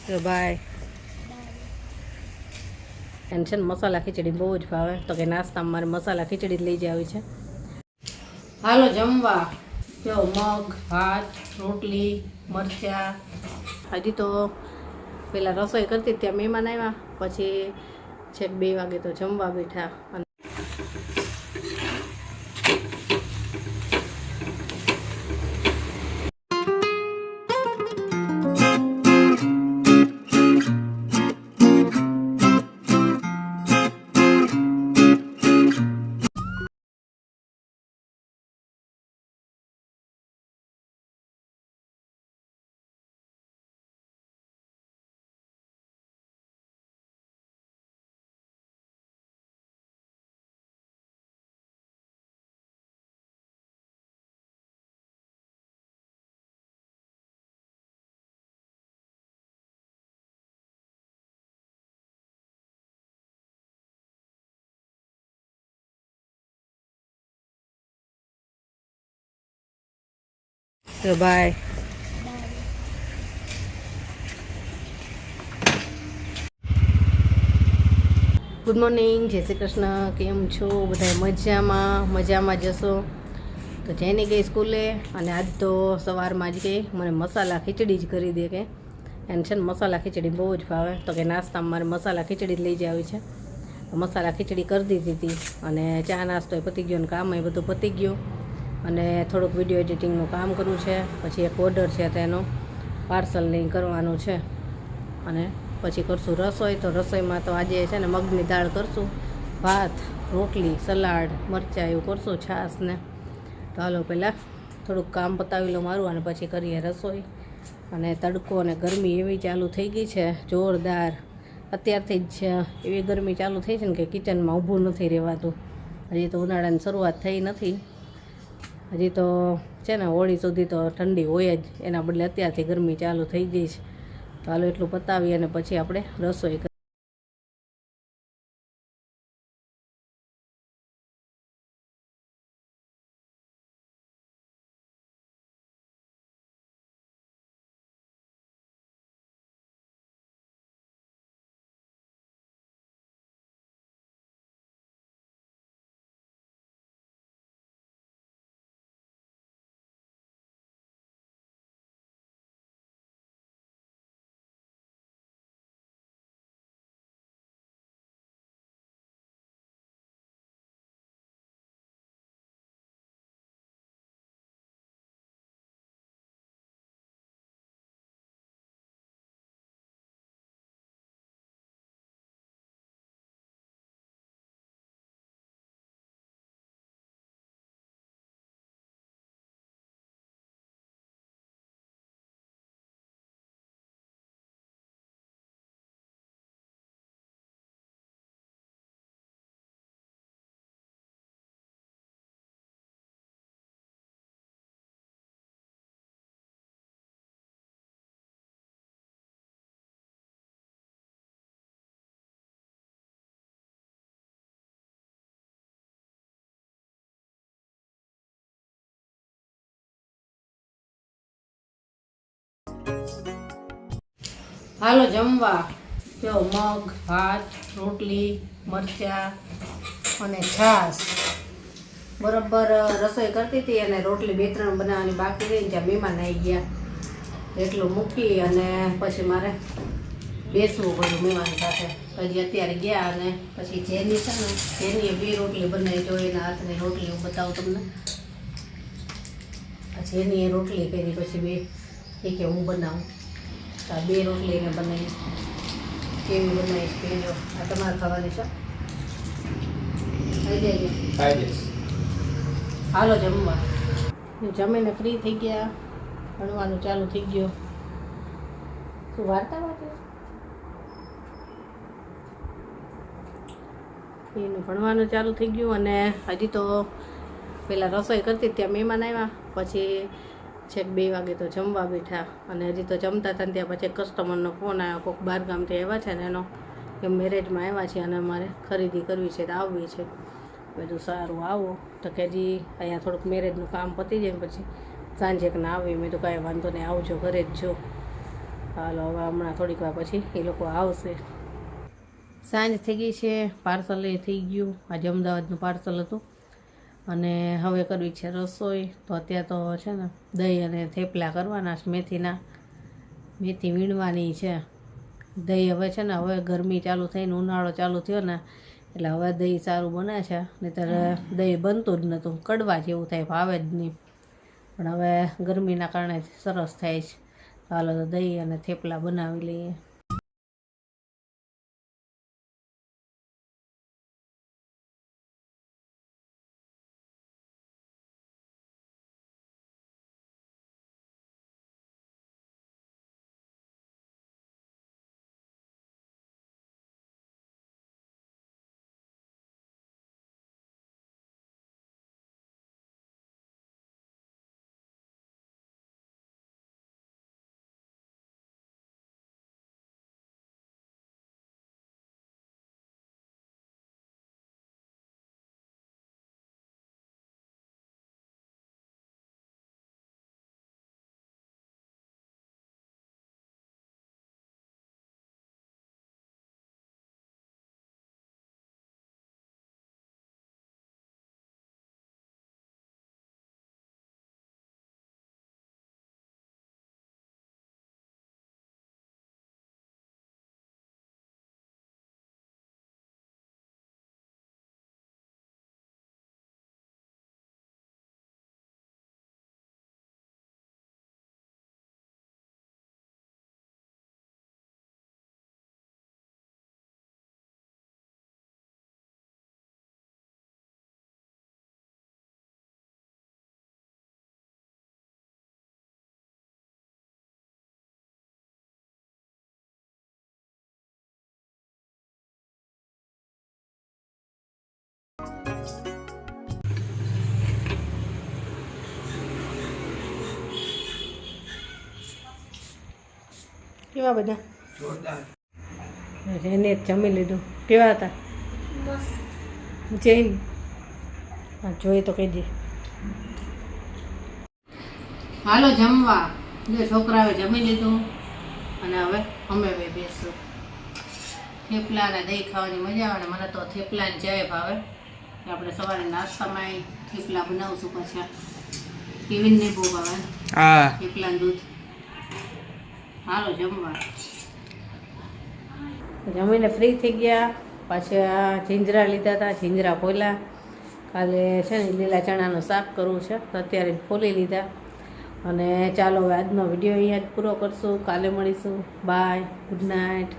તો બાય. એને છે ને મસાલા ખીચડી બહુ જ ભાવે, તો કે નાસ્તામાં મારે મસાલા ખીચડી લઈ જ આવી છે. હાલો જમવા. જો મગ, ભાત, રોટલી, મરચાં. હજી તો પેલા રસોઈ કરતી ત્યાં મહેમાન આવ્યા, પછી છેક 2 વાગે તો જમવા બેઠા. તો બાય. ગુડ મોર્નિંગ, જય શ્રી કૃષ્ણ. કેમ છો બધા? મજામાં જશો તો. જેની ગઈ સ્કૂલે, અને આજ તો સવારમાં જ ગઈ. મને મસાલા ખીચડી જ કરી દે કે એને છે ને મસાલા ખીચડી બહુ જ ભાવે, તો કે નાસ્તામાં મારે મસાલા ખીચડી લઈ જ આવી છે. મસાલા ખીચડી કરી દીધી હતી, અને ચા નાસ્તો એ પતી ગયો, અને કામ એ બધું પતી ગયું, અને થોડુંક વિડીયો એડિટિંગનું કામ કરવું છે. પછી એક ઓર્ડર છે તેનો પાર્સલ લઈને કરવાનું છે, અને પછી કરશું રસોઈ. તો રસોઈમાં તો આજે છે ને મગની દાળ કરશું, ભાત, રોટલી, સલાડ, મરચાં એવું કરશું, છાશ ને. તો હાલો પહેલાં થોડુંક કામ પતાવી લો મારું, અને પછી કરીએ રસોઈ. અને તડકો અને ગરમી એવી ચાલુ થઈ ગઈ છે જોરદાર. અત્યારથી જ એવી ગરમી ચાલુ થઈ છે ને કે કિચનમાં ઊભું નથી રહેવાતું. હજી તો ઉનાળાની શરૂઆત થઈ નથી. હજી તો છે ને હોળી સુધી તો ઠંડી હોય જ, એના બદલે અત્યારથી ગરમી ચાલુ થઈ ગઈ છે. તો હાલો એટલું પતાવી અને પછી આપણે રસોઈ. હાલો જમવા. જો મગ, ભાત, રોટલી, મરચાં અને છાશ. બરાબર રસોઈ કરતી હતી, અને રોટલી 2-3 બનાવવાની બાકી રહી. જ્યાં મહેમાન આવી ગયા એટલું મૂકી, અને પછી મારે બેસવું પડ્યું મહેમાન સાથે. હજી અત્યારે ગયા, અને પછી જેની છે ને જેનીએ 2 રોટલી બનાવી. જો એના હાથની રોટલી હું બતાવું તમને. જેનીએ રોટલી કરી, પછી 2 કે હું બનાવું. આ 2 રોટલી એને બનાવી. કેવી બનાવી કહેજો. આ તમારે ખાવાની છે? ખાઈ જઈએ. હાલો જમવા. જમીને ફ્રી થઈ ગયા, ભણવાનું ચાલુ થઈ ગયું. શું વાર્તા વાંચે? એનું ભણવાનું ચાલુ થઈ ગયું, અને હજી તો પહેલાં રસોઈ કરતી ત્યાં મહેમાન આવ્યા, પછી છેક 2 વાગે તો જમવા બેઠા. અને હજી તો જમતા હતા ત્યાં પછી કસ્ટમરનો ફોન આવ્યો. કોઈક બહારગામથી આવ્યા છે ને, એનો કે મેરેજમાં આવ્યા છે, અને અમારે ખરીદી કરવી છે, તો આવવી છે. બધું સારું, આવો. તો કે હજી અહીંયા થોડુંક મેરેજનું કામ પતી જાય ને પછી સાંજે ના આવી. મેં તો કાંઈ વાંધો નહીં, આવજો, ઘરે જ જો. હાલો હવે હમણાં થોડીક વાર પછી એ લોકો આવશે. સાંજ થઈ ગઈ છે, પાર્સલ એ થઈ ગયું. આજે અમદાવાદનું પાર્સલ હતું અને હવે કરવી છે રસોઈ. તો અત્યારે તો છે ને દહીં અને થેપલા કરવાના છે મેથી વીણવાની છે. દહીં હવે છે ને હવે ગરમી ચાલુ થઈને ઉનાળો ચાલુ થયો ને એટલે હવે દહીં સારું બને છે, નહીંતર દહીં બનતું જ નહોતું, કડવા જેવું થાય, ભાવે જ નહીં. પણ હવે ગરમીના કારણે સરસ થાય છે. હાલો તો દહીં અને થેપલા બનાવી લઈએ. કેવા બધા એને જમી લીધું. કેવા હતા? જૈન હા જોઈએ તો કહેજે. હાલો જમવા. જો છોકરાઓએ જમી લીધું અને હવે અમે બે બેસું. થેપલા ને દહીં ખાવાની મજા આવે ને મને તો થેપલા ને જાય ભાવે. આપણે સવારે નાસ્તામાં થેપલા બનાવશું. પછી કેવીને નહીં બહુ ભાવે થેપલા ને દૂધ. હાલો જમવા. જમીને ફ્રી થઈ ગયા. પાછા જીંજરા લીધા હતા, જીંજરા ફોલ્યા. કાલે છે ને લીલા ચણાનું શાક કરવું છે તો અત્યારે ફોલી લીધા. અને ચાલો હવે આજનો વિડીયો અહીંયા જ પૂરો કરશું. કાલે મળીશું. Bye, good night.